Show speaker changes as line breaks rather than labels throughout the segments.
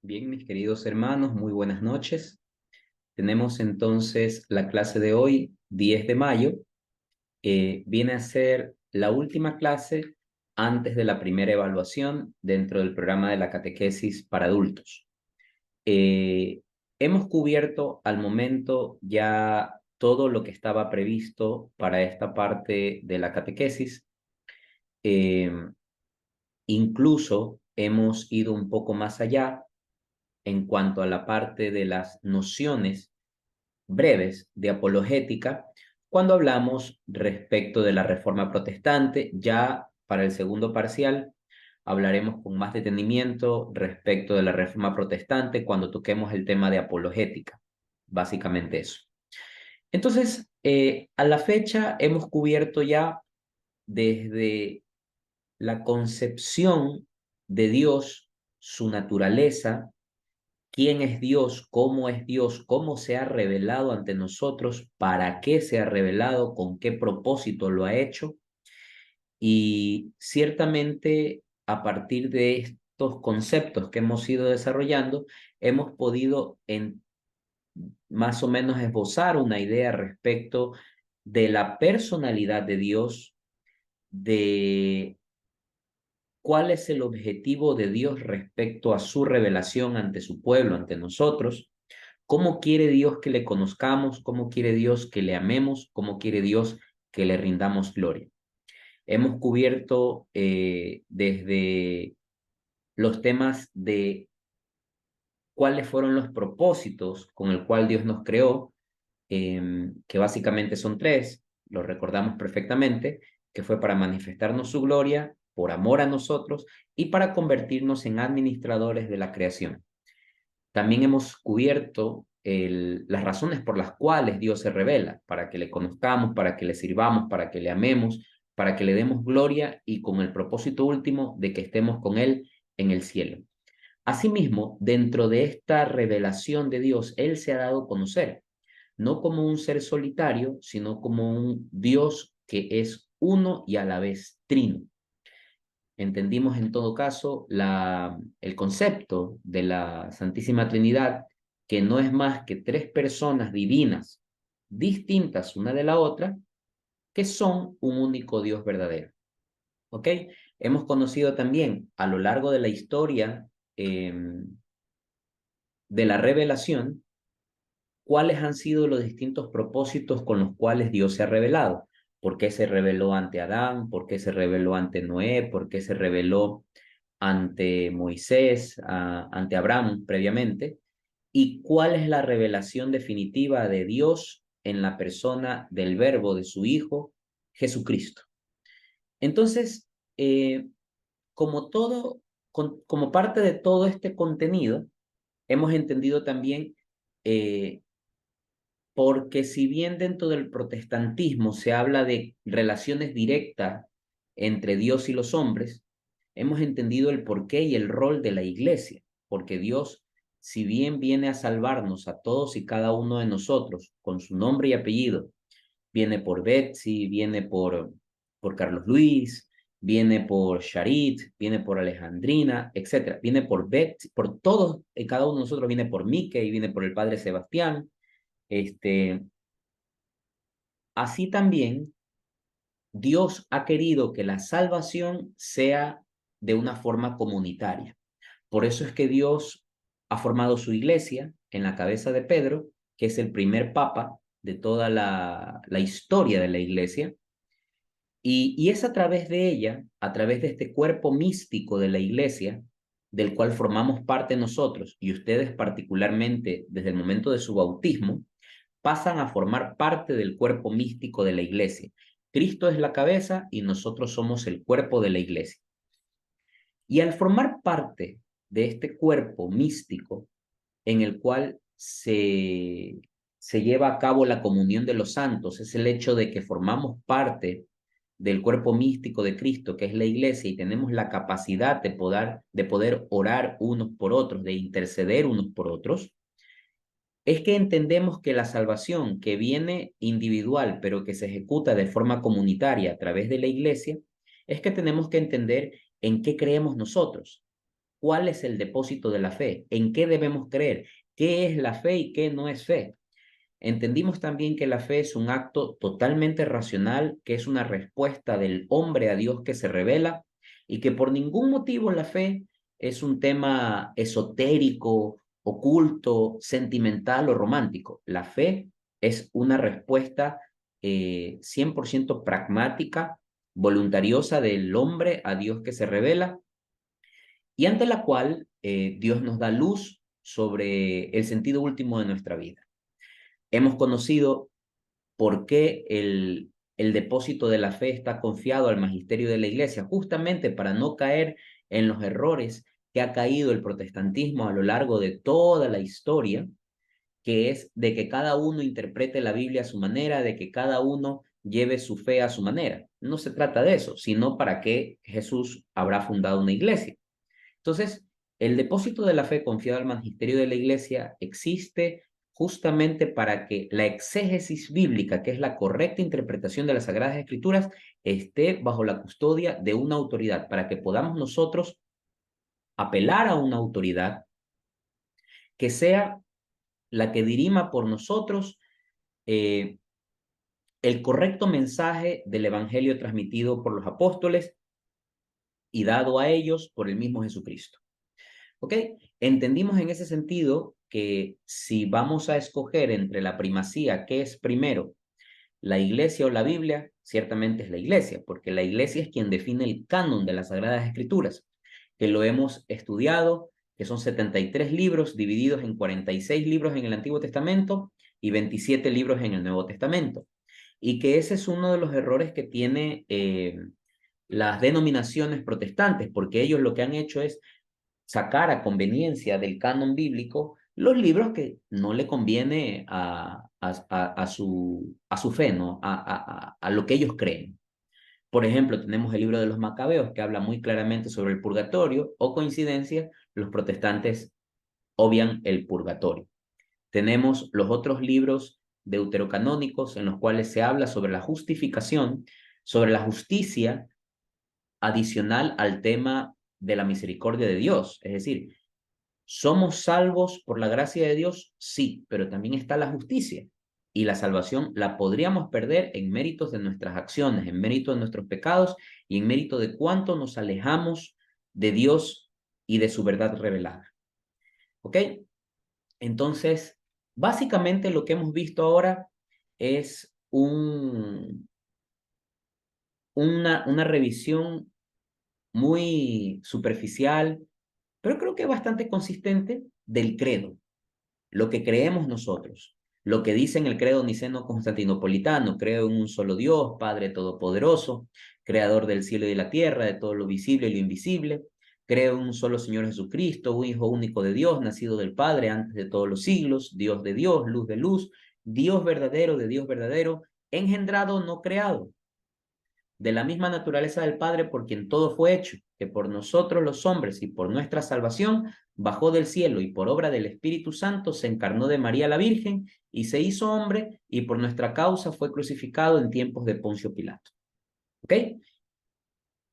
Bien, mis queridos hermanos, muy buenas noches. Tenemos entonces la clase de hoy, 10 de mayo. Viene a ser la última clase antes de la primera evaluación dentro del programa de la catequesis para adultos. Eh, Hemos cubierto al momento ya todo lo que estaba previsto para esta parte de la catequesis. Eh, Incluso hemos ido un poco más allá en cuanto a la parte de las nociones breves de apologética cuando hablamos respecto de la Reforma Protestante. Ya para el segundo parcial hablaremos con más detenimiento respecto de la Reforma Protestante cuando toquemos el tema de apologética. Básicamente eso. Entonces, a la fecha hemos cubierto ya desde la concepción de Dios, su naturaleza, quién es Dios, cómo se ha revelado ante nosotros, para qué se ha revelado, con qué propósito lo ha hecho. Y ciertamente a partir de estos conceptos que hemos ido desarrollando, hemos podido más o menos esbozar una idea respecto de la personalidad de Dios, de cuál es el objetivo de Dios respecto a su revelación ante su pueblo, ante nosotros. ¿Cómo quiere Dios que le conozcamos? ¿Cómo quiere Dios que le amemos? ¿Cómo quiere Dios que le rindamos gloria? Hemos cubierto desde los temas de cuáles fueron los propósitos con el cual Dios nos creó, que básicamente son tres, lo recordamos perfectamente, que fue para manifestarnos su gloria, por amor a nosotros y para convertirnos en administradores de la creación. También hemos cubierto las razones por las cuales Dios se revela, para que le conozcamos, para que le sirvamos, para que le amemos, para que le demos gloria y con el propósito último de que estemos con Él en el cielo. Asimismo, dentro de esta revelación de Dios, Él se ha dado a conocer, no como un ser solitario, sino como un Dios que es uno y a la vez trino. Entendimos en todo caso el concepto de la Santísima Trinidad, que no es más que tres personas divinas distintas una de la otra, que son un único Dios verdadero. ¿Ok? Hemos conocido también a lo largo de la historia de la revelación cuáles han sido los distintos propósitos con los cuales Dios se ha revelado. ¿Por qué se reveló ante Adán? ¿Por qué se reveló ante Noé? ¿Por qué se reveló ante Moisés, ante Abraham previamente? ¿Y cuál es la revelación definitiva de Dios en la persona del Verbo de su Hijo, Jesucristo? Entonces, como todo, como parte de todo este contenido, hemos entendido también, porque si bien dentro del protestantismo se habla de relaciones directas entre Dios y los hombres, hemos entendido el porqué y el rol de la iglesia, porque Dios, si bien viene a salvarnos a todos y cada uno de nosotros con su nombre y apellido, viene por Betsy, viene por Carlos Luis, viene por Charit, viene por Alejandrina, etcétera, viene por Betsy, por todos y cada uno de nosotros, viene por Mickey, viene por el padre Sebastián, este, así también Dios ha querido que la salvación sea de una forma comunitaria. Por eso es que Dios ha formado su iglesia en la cabeza de Pedro, que es el primer papa de toda la historia de la iglesia, y es a través de ella, a través de este cuerpo místico de la iglesia, del cual formamos parte nosotros, y ustedes particularmente desde el momento de su bautismo, pasan a formar parte del cuerpo místico de la iglesia. Cristo es la cabeza y nosotros somos el cuerpo de la iglesia. Y al formar parte de este cuerpo místico en el cual se lleva a cabo la comunión de los santos, es el hecho de que formamos parte del cuerpo místico de Cristo, que es la iglesia, y tenemos la capacidad de poder orar unos por otros, de interceder unos por otros, es que entendemos que la salvación que viene individual, pero que se ejecuta de forma comunitaria a través de la iglesia, es que tenemos que entender en qué creemos nosotros. ¿Cuál es el depósito de la fe? ¿En qué debemos creer? ¿Qué es la fe y qué no es fe? Entendimos también que la fe es un acto totalmente racional, que es una respuesta del hombre a Dios que se revela y que por ningún motivo la fe es un tema esotérico, oculto, sentimental o romántico. La fe es una respuesta 100% pragmática, voluntariosa del hombre a Dios que se revela y ante la cual Dios nos da luz sobre el sentido último de nuestra vida. Hemos conocido por qué el depósito de la fe está confiado al magisterio de la Iglesia, justamente para no caer en los errores que ha caído el protestantismo a lo largo de toda la historia, que es de que cada uno interprete la Biblia a su manera, de que cada uno lleve su fe a su manera. No se trata de eso, sino para qué Jesús habrá fundado una iglesia. Entonces, el depósito de la fe confiado al magisterio de la Iglesia existe justamente para que la exégesis bíblica, que es la correcta interpretación de las Sagradas Escrituras, esté bajo la custodia de una autoridad, para que podamos nosotros apelar a una autoridad que sea la que dirima por nosotros eh, el correcto mensaje del Evangelio transmitido por los apóstoles y dado a ellos por el mismo Jesucristo. ¿Ok? Entendimos en ese sentido que si vamos a escoger entre la primacía, ¿qué es primero? ¿La iglesia o la Biblia? Ciertamente es la iglesia, porque la iglesia es quien define el canon de las Sagradas Escrituras, que lo hemos estudiado, que son 73 libros divididos en 46 libros en el Antiguo Testamento y 27 libros en el Nuevo Testamento. Y que ese es uno de los errores que tiene las denominaciones protestantes, porque ellos lo que han hecho es sacar a conveniencia del canon bíblico los libros que no le conviene a su fe, ¿no? A lo que ellos creen. Por ejemplo, tenemos el libro de los Macabeos que habla muy claramente sobre el purgatorio, o coincidencia, los protestantes obvian el purgatorio. Tenemos los otros libros deuterocanónicos en los cuales se habla sobre la justificación, sobre la justicia adicional al tema de la misericordia de Dios. Es decir, ¿somos salvos por la gracia de Dios? Sí, pero también está la justicia. Y la salvación la podríamos perder en méritos de nuestras acciones, en mérito de nuestros pecados y en mérito de cuánto nos alejamos de Dios y de su verdad revelada. ¿Ok? Entonces, básicamente lo que hemos visto ahora es una revisión muy superficial, pero creo que bastante consistente del credo, lo que creemos nosotros, lo que dice en el credo niceno-constantinopolitano: creo en un solo Dios, Padre Todopoderoso, Creador del cielo y de la tierra, de todo lo visible y lo invisible. Creo en un solo Señor Jesucristo, un Hijo único de Dios, nacido del Padre antes de todos los siglos, Dios de Dios, luz de luz, Dios verdadero de Dios verdadero, engendrado, no creado, de la misma naturaleza del Padre, por quien todo fue hecho, que por nosotros los hombres y por nuestra salvación bajó del cielo y por obra del Espíritu Santo se encarnó de María la Virgen y se hizo hombre y por nuestra causa fue crucificado en tiempos de Poncio Pilato. ¿Ok?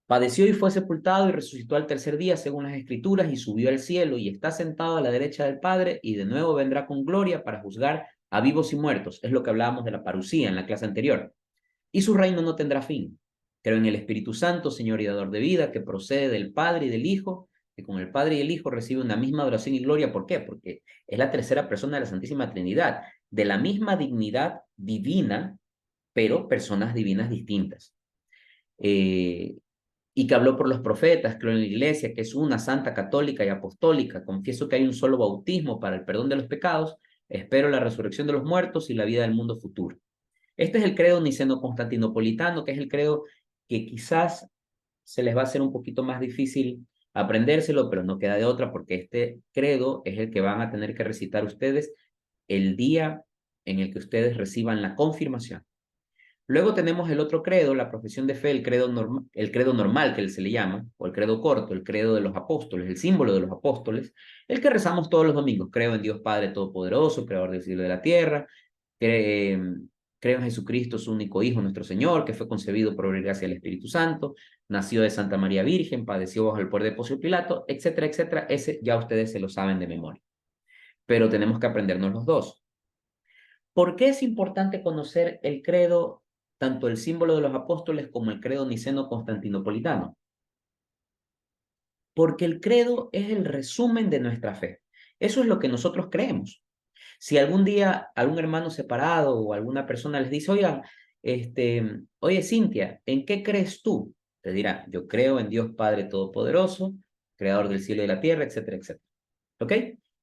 Padeció y fue sepultado y resucitó al tercer día según las Escrituras y subió al cielo y está sentado a la derecha del Padre y de nuevo vendrá con gloria para juzgar a vivos y muertos. Es lo que hablábamos de la parucía en la clase anterior. Y su reino no tendrá fin. Creo en el Espíritu Santo, Señor y dador de vida, que procede del Padre y del Hijo, que con el Padre y el Hijo recibe una misma adoración y gloria. ¿Por qué? Porque es la tercera persona de la Santísima Trinidad, de la misma dignidad divina, pero personas divinas distintas. Y que habló por los profetas, creo en la Iglesia, que es una santa, católica y apostólica. Confieso que hay un solo bautismo para el perdón de los pecados. Espero la resurrección de los muertos y la vida del mundo futuro. Este es el credo niceno-constantinopolitano, que es el credo que quizás se les va a hacer un poquito más difícil aprendérselo, pero no queda de otra, porque este credo es el que van a tener que recitar ustedes el día en el que ustedes reciban la confirmación. Luego tenemos el otro credo, la profesión de fe, el credo normal que se le llama, o el credo corto, el credo de los apóstoles, el símbolo de los apóstoles, el que rezamos todos los domingos. Creo en Dios Padre Todopoderoso, Creador del cielo y de la tierra. Creo creo en Jesucristo, su único Hijo, nuestro Señor, que fue concebido por obra y gracia del Espíritu Santo, nació de Santa María Virgen, padeció bajo el poder de Poncio Pilato, etcétera, etcétera. Ese ya ustedes se lo saben de memoria. Pero tenemos que aprendernos los dos. ¿Por qué es importante conocer el credo, tanto el símbolo de los apóstoles como el credo niceno-constantinopolitano? Porque el credo es el resumen de nuestra fe. Eso es lo que nosotros creemos. Si algún día algún hermano separado o alguna persona les dice, oigan, oye Cintia, ¿en qué crees tú? Te dirá, yo creo en Dios Padre Todopoderoso, creador del cielo y de la tierra, etcétera, etcétera. ¿Ok?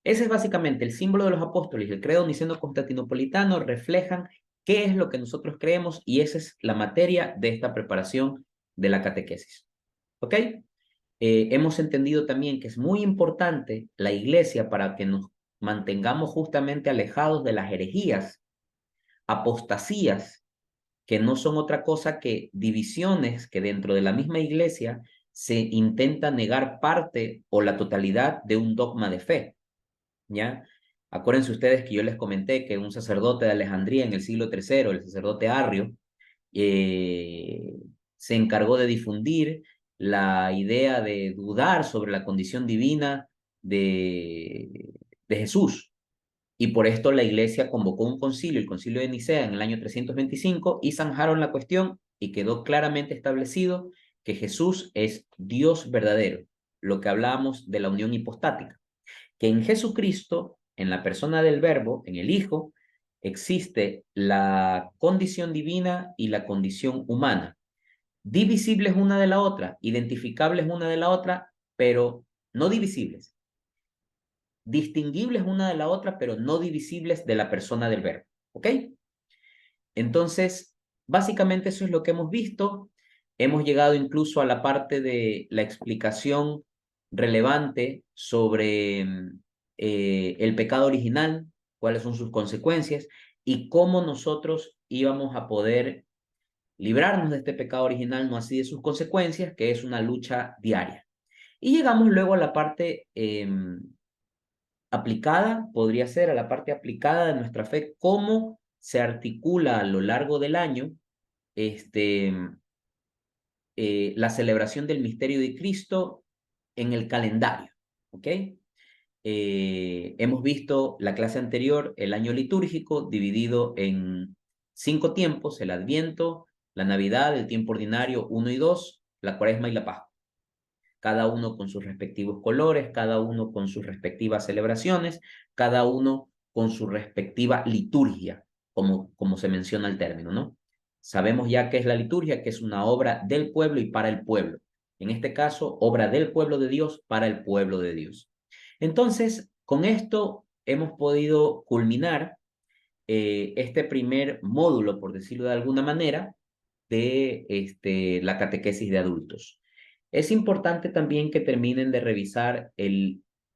Ese es básicamente el símbolo de los apóstoles y el credo niceno-constantinopolitano reflejan qué es lo que nosotros creemos y esa es la materia de esta preparación de la catequesis. ¿Ok? Hemos entendido también que es muy importante la iglesia para que nos mantengamos justamente alejados de las herejías, apostasías, que no son otra cosa que divisiones que dentro de la misma iglesia se intenta negar parte o la totalidad de un dogma de fe, ¿ya? Acuérdense ustedes que yo les comenté que un sacerdote de Alejandría en el siglo III, el sacerdote Arrio, eh, se encargó de difundir la idea de dudar sobre la condición divina de Jesús. Y por esto la iglesia convocó un concilio, el concilio de Nicea, en el año 325, y zanjaron la cuestión y quedó claramente establecido que Jesús es Dios verdadero, lo que hablábamos de la unión hipostática, que en Jesucristo, en la persona del Verbo, en el Hijo, existe la condición divina y la condición humana, divisibles una de la otra, identificables una de la otra, pero no divisibles, distinguibles una de la otra, pero no divisibles de la persona del Verbo. ¿Ok? Entonces, básicamente eso es lo que hemos visto. Hemos llegado incluso a la parte de la explicación relevante sobre el pecado original, cuáles son sus consecuencias y cómo nosotros íbamos a poder librarnos de este pecado original, no así de sus consecuencias, que es una lucha diaria. Y llegamos luego a la parte aplicada, podría ser a la parte aplicada de nuestra fe, cómo se articula a lo largo del año este, la celebración del misterio de Cristo en el calendario. ¿Ok? Hemos visto la clase anterior, el año litúrgico, dividido en 5 tiempos, el Adviento, la Navidad, el tiempo ordinario 1 y 2, la Cuaresma y la Pascua. Cada uno con sus respectivos colores, cada uno con sus respectivas celebraciones, cada uno con su respectiva liturgia, como se menciona el término, ¿no? Sabemos ya qué es la liturgia, que es una obra del pueblo y para el pueblo. En este caso, obra del pueblo de Dios para el pueblo de Dios. Entonces, con esto hemos podido culminar este primer módulo, por decirlo de alguna manera, de la catequesis de adultos. Es importante también que terminen de revisar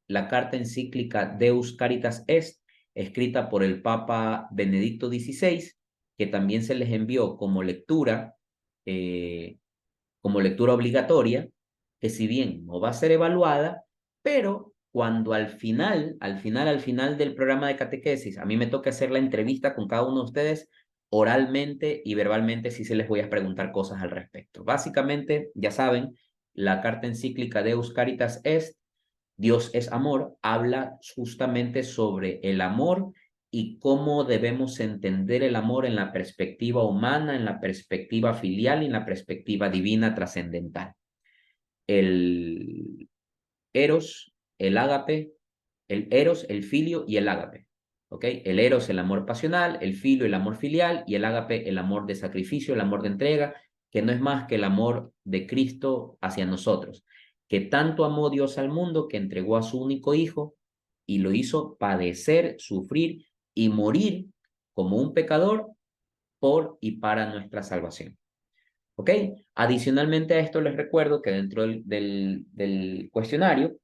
la carta encíclica Deus Caritas Est, escrita por el Papa Benedicto XVI, que también se les envió eh, como lectura obligatoria, que si bien no va a ser evaluada, pero cuando al final del programa de catequesis, a mí me toca hacer la entrevista con cada uno de ustedes, oralmente y verbalmente, sí se les voy a preguntar cosas al respecto. Básicamente, ya saben, la carta encíclica Deus Caritas Est, Dios es amor, habla justamente sobre el amor y cómo debemos entender el amor en la perspectiva humana, en la perspectiva filial y en la perspectiva divina trascendental. El eros, el ágape, el eros, el filio y el ágape. ¿Ok? El eros, el amor pasional, el filio, el amor filial y el ágape, el amor de sacrificio, el amor de entrega, que no es más que el amor de Cristo hacia nosotros, que tanto amó Dios al mundo que entregó a su único hijo y lo hizo padecer, sufrir y morir como un pecador por y para nuestra salvación. ¿Ok? Adicionalmente a esto les recuerdo que dentro del cuestionario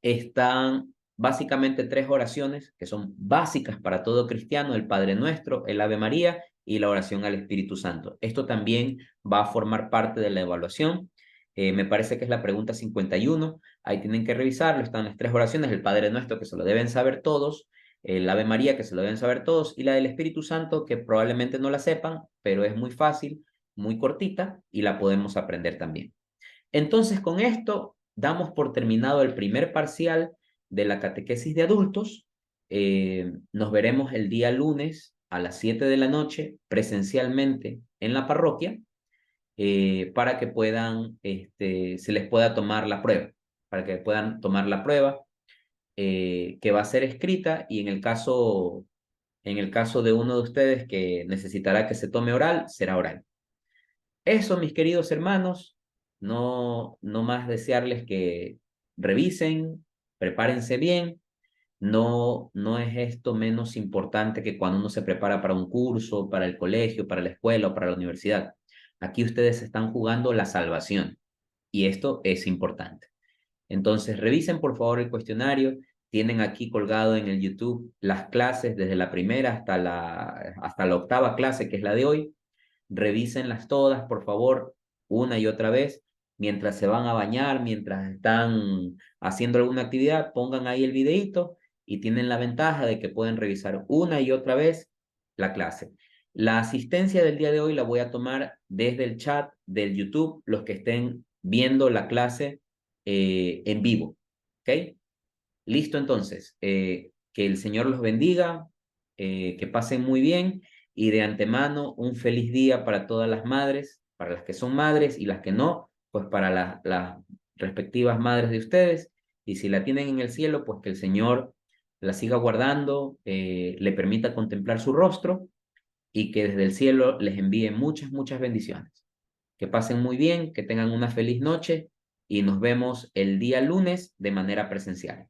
están básicamente 3 oraciones que son básicas para todo cristiano, el Padre Nuestro, el Ave María y la oración al Espíritu Santo. Esto también va a formar parte de la evaluación. Me parece que es la pregunta 51. Ahí tienen que revisarlo. Están las 3 oraciones, el Padre Nuestro, que se lo deben saber todos. El Ave María, que se lo deben saber todos, y la del Espíritu Santo, que probablemente no la sepan, pero es muy fácil, muy cortita y la podemos aprender también. Entonces, con esto damos por terminado el primer parcial de la catequesis de adultos. Nos veremos el día lunes a las 7 de la noche presencialmente en la parroquia para que puedan, se les pueda tomar la prueba, para que puedan tomar la prueba que va a ser escrita y en el caso de uno de ustedes que necesitará que se tome oral, será oral. Eso, mis queridos hermanos, no más desearles que revisen, prepárense bien. No es esto menos importante que cuando uno se prepara para un curso, para el colegio, para la escuela o para la universidad. Aquí ustedes están jugando la salvación y esto es importante. Entonces, revisen por favor el cuestionario. Tienen aquí colgado en el YouTube las clases desde la primera hasta la octava clase, que es la de hoy. Revísenlas todas, por favor, una y otra vez. Mientras se van a bañar, mientras están haciendo alguna actividad, pongan ahí el videíto y tienen la ventaja de que pueden revisar una y otra vez la clase. La asistencia del día de hoy la voy a tomar desde el chat del YouTube, los que estén viendo la clase en vivo. ¿Ok? Listo, entonces. Que el Señor los bendiga, que pasen muy bien y de antemano un feliz día para todas las madres, para las que son madres y las que no, pues para las respectivas madres de ustedes. Y si la tienen en el cielo, pues que el Señor la siga guardando, le permita contemplar su rostro y que desde el cielo les envíe muchas, muchas bendiciones. Que pasen muy bien, que tengan una feliz noche y nos vemos el día lunes de manera presencial.